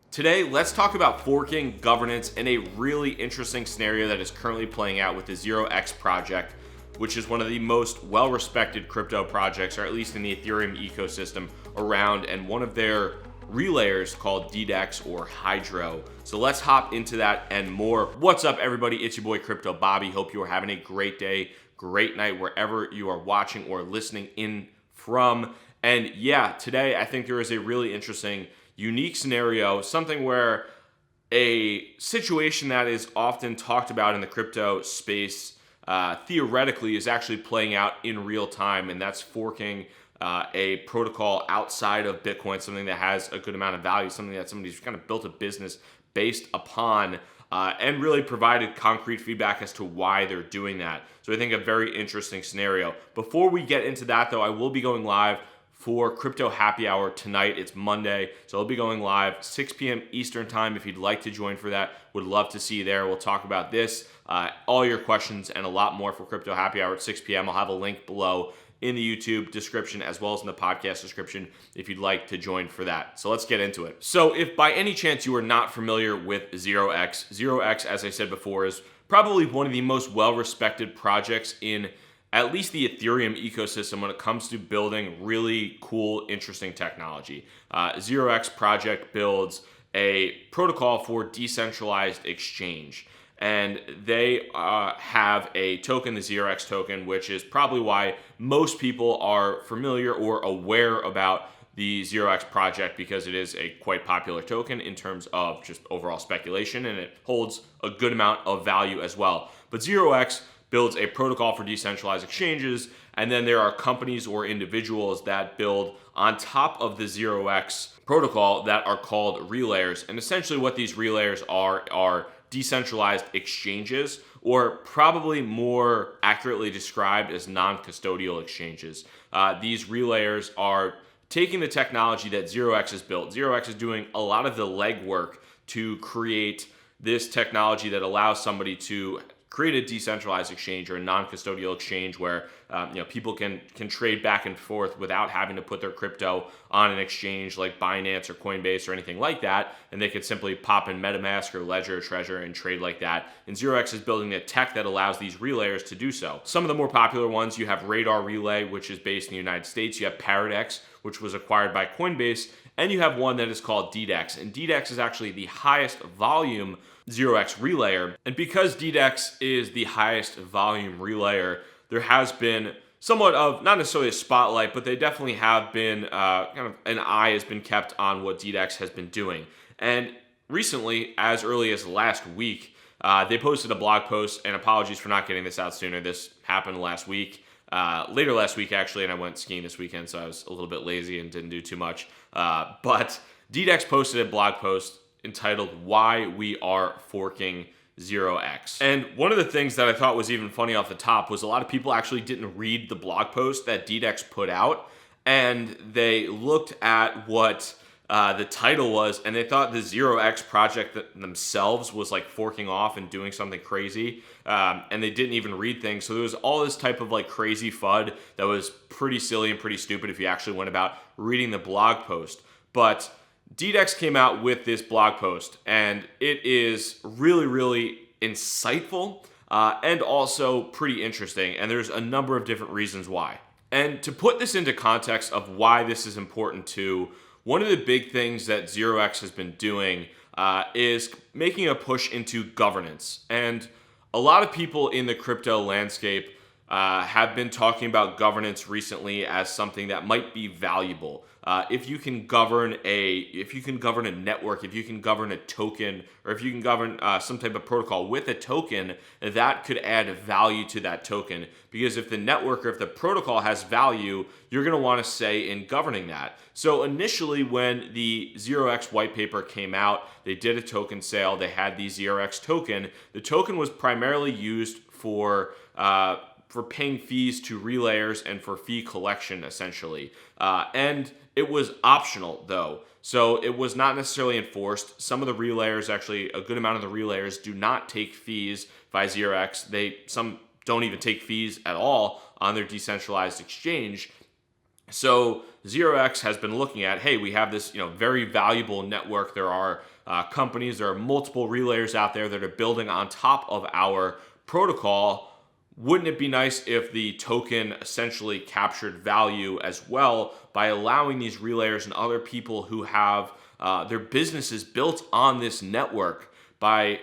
Today, let's talk about forking, governance, and a really interesting scenario that is currently playing out with the 0x project, which is one of the most well-respected crypto projects, or at least in the Ethereum ecosystem around, and one of their relayers called DDEX or Hydro. So let's hop into that and more. What's up, everybody? It's your boy Crypto Bobby. Hope you are having a great day, great night, wherever you are watching or listening in from. And yeah, today I think there is a really interesting unique scenario, something where a situation that is often talked about in the crypto space theoretically is actually playing out in real time, and that's forking a protocol outside of Bitcoin, something that has a good amount of value, something that somebody's kind of built a business based upon, and really provided concrete feedback as to why they're doing that. So I think a very interesting scenario. Before we get into that, though, I will be going live for Crypto Happy Hour tonight. It's Monday, so I'll be going live 6 p.m. Eastern Time. If you'd like to join for that, would love to see you there. We'll talk about this, all your questions, and a lot more for Crypto Happy Hour at 6 p.m. I'll have a link below in the YouTube description as well as in the podcast description if you'd like to join for that. So let's get into it. So if by any chance you are not familiar with 0x, 0x, as I said before, is probably one of the most well-respected projects in at least the Ethereum ecosystem when it comes to building really cool, interesting technology. 0x project builds a protocol for decentralized exchange. And they have a token, the 0x token, which is probably why most people are familiar or aware about the 0x project, because it is a quite popular token in terms of just overall speculation, and it holds a good amount of value as well. But 0x builds a protocol for decentralized exchanges, and then there are companies or individuals that build on top of the 0x protocol that are called relayers. And essentially what these relayers are decentralized exchanges, or probably more accurately described as non-custodial exchanges. These relayers are taking the technology that 0x has built. 0x is doing a lot of the legwork to create this technology that allows somebody to create a decentralized exchange or a non-custodial exchange where people can trade back and forth without having to put their crypto on an exchange like Binance or Coinbase or anything like that, and they could simply pop in MetaMask or Ledger or Trezor and trade like that. And 0x is building a tech that allows these relayers to do so. Some of the more popular ones, you have Radar Relay, which is based in the United States. You have Paradex, which was acquired by Coinbase, and you have one that is called DDEX. And DDEX is actually the highest volume 0x relayer. And because DDEX is the highest volume relayer, there has been somewhat of, not necessarily a spotlight, but they definitely have been, kind of an eye has been kept on what DDEX has been doing. And recently, as early as last week, they posted a blog post, and apologies for not getting this out sooner. This happened last week. Later last week, actually, and I went skiing this weekend, so I was a little bit lazy and didn't do too much. But DDEX posted a blog post entitled "Why We Are Forking 0x." And one of the things that I thought was even funny off the top was a lot of people actually didn't read the blog post that DDEX put out, and they looked at what the title was, and they thought the 0x project themselves was like forking off and doing something crazy, and they didn't even read things. So there was all this type of like crazy FUD that was pretty silly and pretty stupid if you actually went about reading the blog post. But DDEX came out with this blog post, and it is really, really insightful and also pretty interesting, and there's a number of different reasons why. And to put this into context of why this is important too, one of the big things that 0x has been doing is making a push into governance. And a lot of people in the crypto landscape have been talking about governance recently as something that might be valuable. If you can govern a network, if you can govern a token, or if you can govern some type of protocol with a token, that could add value to that token. Because if the network or if the protocol has value, you're going to want to say in governing that. So initially, when the 0x white paper came out, they did a token sale. They had the 0x token. The token was primarily used for paying fees to relayers and for fee collection, essentially. And it was optional, though. So it was not necessarily enforced. Some of the relayers, actually, a good amount of the relayers do not take fees by 0x. Some don't even take fees at all on their decentralized exchange. So 0x has been looking at, hey, we have this very valuable network. There are companies, there are multiple relayers out there that are building on top of our protocol. Wouldn't it be nice if the token essentially captured value as well by allowing these relayers and other people who have their businesses built on this network, by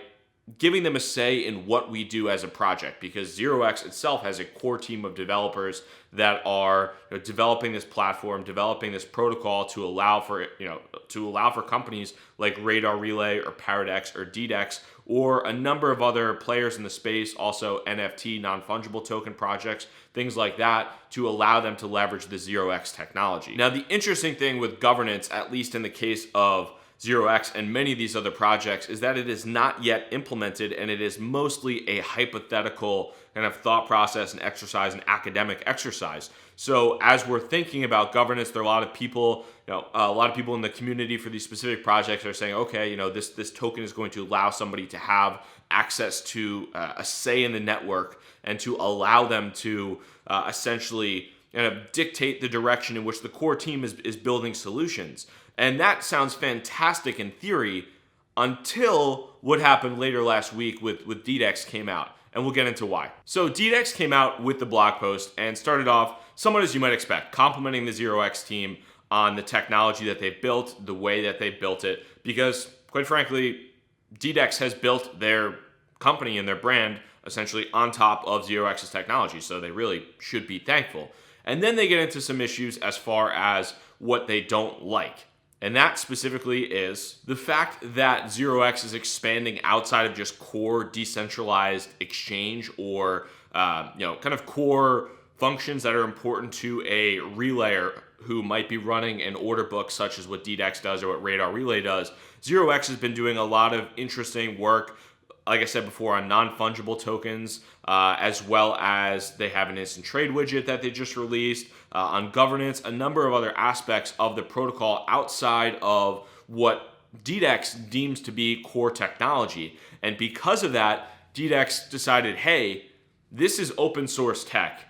giving them a say in what we do as a project? Because 0x itself has a core team of developers that are developing this platform, developing this protocol to allow for companies like Radar Relay or Paradex or DDEX or a number of other players in the space, also NFT, non-fungible token projects, things like that, to allow them to leverage the 0x technology. Now, the interesting thing with governance, at least in the case of 0x and many of these other projects, is that it is not yet implemented, and it is mostly a hypothetical kind of thought process and exercise, an academic exercise. So as we're thinking about governance, there are a lot of people, in the community for these specific projects are saying, okay, this token is going to allow somebody to have access to a say in the network and to allow them to essentially dictate the direction in which the core team is building solutions. And that sounds fantastic in theory until what happened later last week with DDEX came out. And we'll get into why. So DDEX came out with the blog post and started off somewhat as you might expect, complimenting the 0x team on the technology that they've built, the way that they built it, because quite frankly, DDEX has built their company and their brand essentially on top of 0x's technology, so they really should be thankful. And then they get into some issues as far as what they don't like. And that specifically is the fact that 0x is expanding outside of just core decentralized exchange or kind of core functions that are important to a relayer who might be running an order book, such as what DDEX does or what Radar Relay does. 0x has been doing a lot of interesting work, like I said before, on non-fungible tokens, as well as they have an instant trade widget that they just released, on governance, a number of other aspects of the protocol outside of what DDEX deems to be core technology. And because of that, DDEX decided, hey, this is open source tech,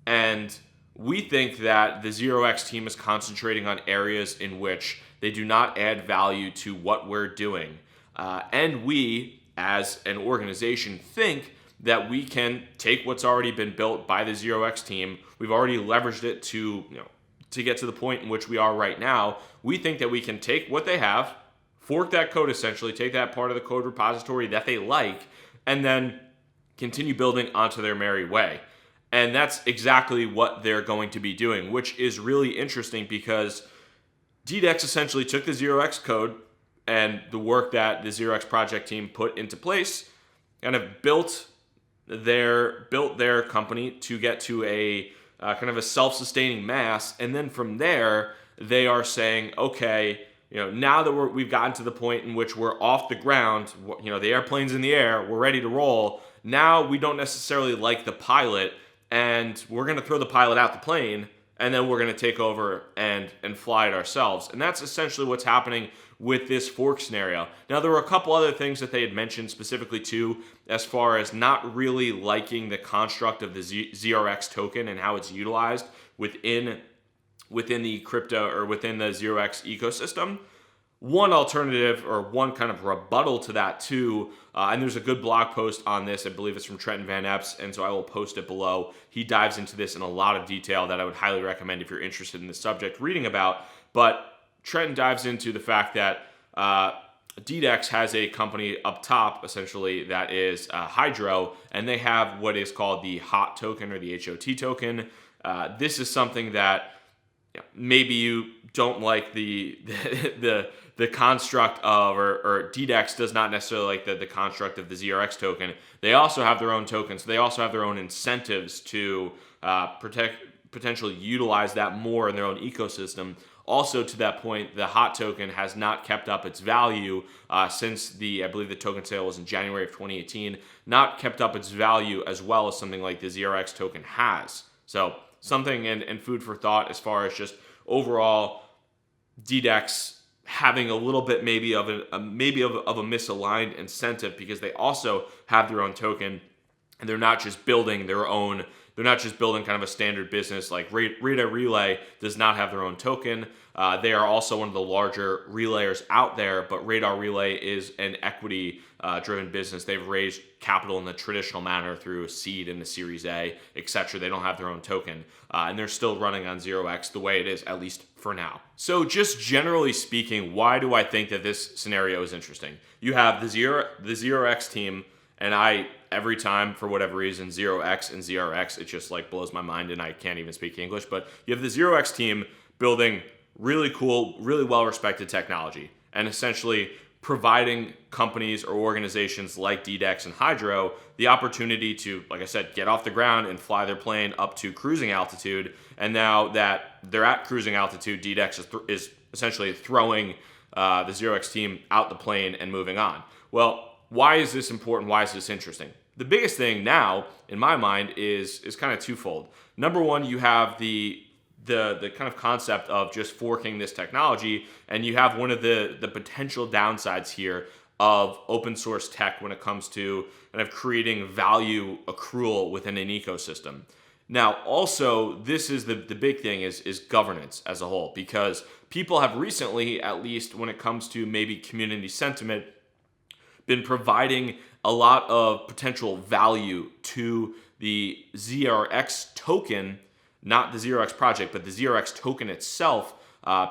and we think that the 0x team is concentrating on areas in which they do not add value to what we're doing. And we, as an organization, think that we can take what's already been built by the 0x team. We've already leveraged it to get to the point in which we are right now. We think that we can take what they have, fork that code essentially, take that part of the code repository that they like, and then continue building onto their merry way. And that's exactly what they're going to be doing, which is really interesting because DDEX essentially took the 0x code and the work that the 0x project team put into place, kind of built their company to get to a kind of a self-sustaining mass. And then from there, they are saying, okay, now that we've gotten to the point in which we're off the ground, the airplane's in the air, we're ready to roll. Now we don't necessarily like the pilot, and we're going to throw the pilot out the plane, and then we're going to take over and fly it ourselves. And that's essentially what's happening with this fork scenario. Now, there were a couple other things that they had mentioned specifically too, as far as not really liking the construct of the ZRX token and how it's utilized within the crypto or within the 0x ecosystem. One alternative or one kind of rebuttal to that too, and there's a good blog post on this, I believe it's from Trenton Van Epps, and so I will post it below. He dives into this in a lot of detail that I would highly recommend if you're interested in this subject reading about. But Trenton dives into the fact that DDEX has a company up top, essentially, that is Hydro, and they have what is called the HOT token or the HOT token. This is something that maybe you don't like the construct of, or DDEX does not necessarily like the construct of the ZRX token. They also have their own tokens. So they also have their own incentives to potentially utilize that more in their own ecosystem. Also, to that point, the HOT token has not kept up its value since I believe the token sale was in January of 2018, not kept up its value as well as something like the ZRX token has. So something and food for thought as far as just overall DDEX having a little bit maybe of a misaligned incentive, because they also have their own token and they're not just building their own they're not just building kind of a standard business. Like Radar Relay does not have their own token. They are also one of the larger relayers out there, but Radar Relay is an equity driven business. They've raised capital in the traditional manner through a seed and a Series A, etc. They don't have their own token, and they're still running on 0x the way it is, at least for now. So just generally speaking, why do I think that this scenario is interesting? You have the 0x team, and every time, for whatever reason, 0x and ZRX, it just like blows my mind, and I can't even speak English, but you have the 0x team building really cool, really well-respected technology, and essentially providing companies or organizations like DDEX and Hydro the opportunity to, like I said, get off the ground and fly their plane up to cruising altitude. And now that they're at cruising altitude, DDEX is essentially throwing the 0x team out the plane and moving on. Well, why is this important? Why is this interesting? The biggest thing now, in my mind, is kind of twofold. Number one, you have the kind of concept of just forking this technology, and you have one of the potential downsides here of open source tech when it comes to kind of creating value accrual within an ecosystem. Now, also, this is the big thing is governance as a whole, because people have recently, at least when it comes to maybe community sentiment, been providing a lot of potential value to the ZRX token, not the 0x project, but the 0x token itself,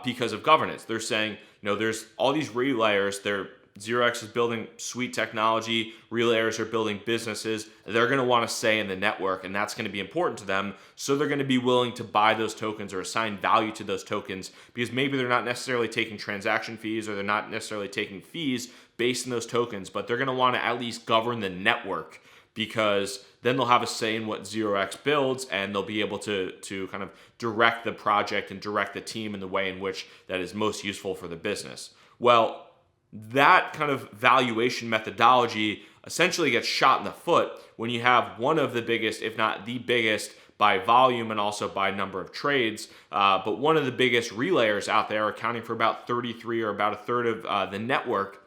because of governance. They're saying, there's all these relayers. 0x is building sweet technology. Relayers are building businesses. They're going to want to say in the network, and that's going to be important to them. So they're going to be willing to buy those tokens or assign value to those tokens, because maybe they're not necessarily taking transaction fees, or they're not necessarily taking fees based on those tokens, but they're going to want to at least govern the network, because then they'll have a say in what 0x builds, and they'll be able to kind of direct the project and direct the team in the way in which that is most useful for the business. Well, that kind of valuation methodology essentially gets shot in the foot when you have one of the biggest, if not the biggest, by volume and also by number of trades, but one of the biggest relayers out there, accounting for about 33 or about a third of the network,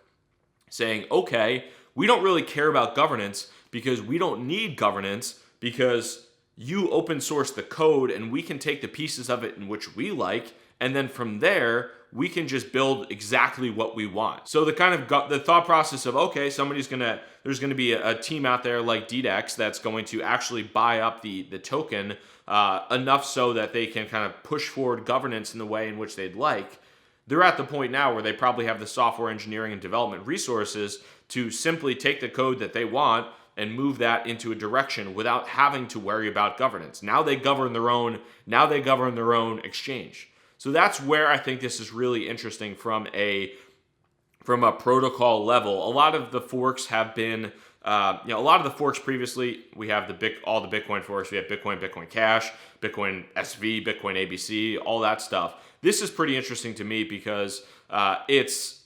saying, okay, we don't really care about governance because we don't need governance, because you open source the code and we can take the pieces of it in which we like, and then from there we can just build exactly what we want. So the kind of the thought process of, okay, there's going to be a team out there like DDEX that's going to actually buy up the token enough so that they can kind of push forward governance in the way in which they'd like. They're at the point now where they probably have the software engineering and development resources to simply take the code that they want and move that into a direction without having to worry about governance. Now they govern their own exchange. So that's where I think this is really interesting from a protocol level. A lot of the forks have been, a lot of the forks previously, we have all the Bitcoin forks. We have Bitcoin Cash, Bitcoin SV, Bitcoin ABC, all that stuff. This is pretty interesting to me because it's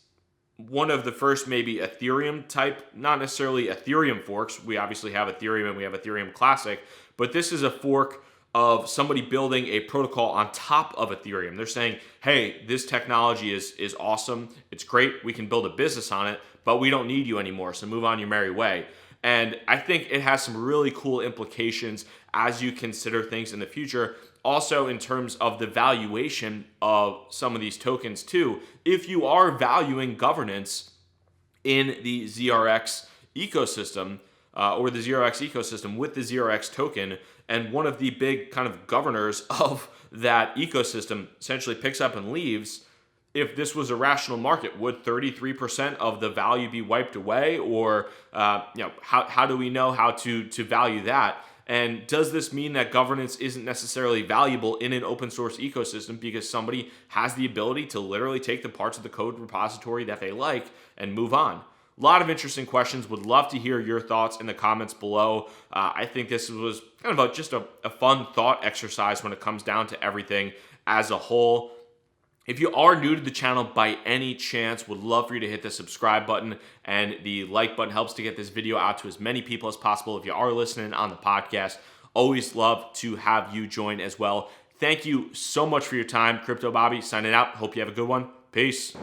one of the first maybe Ethereum type, not necessarily Ethereum forks. We obviously have Ethereum and we have Ethereum Classic, but this is a fork of somebody building a protocol on top of Ethereum. They're saying, hey, this technology is awesome. It's great. We can build a business on it, but we don't need you anymore. So move on your merry way. And I think it has some really cool implications as you consider things in the future. Also, in terms of the valuation of some of these tokens too, if you are valuing governance in the ZRX ecosystem or the ZRX ecosystem with the ZRX token, and one of the big kind of governors of that ecosystem essentially picks up and leaves, if this was a rational market, would 33% of the value be wiped away? Or how do we know how to value that? And does this mean that governance isn't necessarily valuable in an open source ecosystem because somebody has the ability to literally take the parts of the code repository that they like and move on? A lot of interesting questions. Would love to hear your thoughts in the comments below. I think this was kind of just a fun thought exercise when it comes down to everything as a whole. If you are new to the channel by any chance, would love for you to hit the subscribe button, and the like button helps to get this video out to as many people as possible. If you are listening on the podcast, always love to have you join as well. Thank you so much for your time. Crypto Bobby signing out. Hope you have a good one. Peace.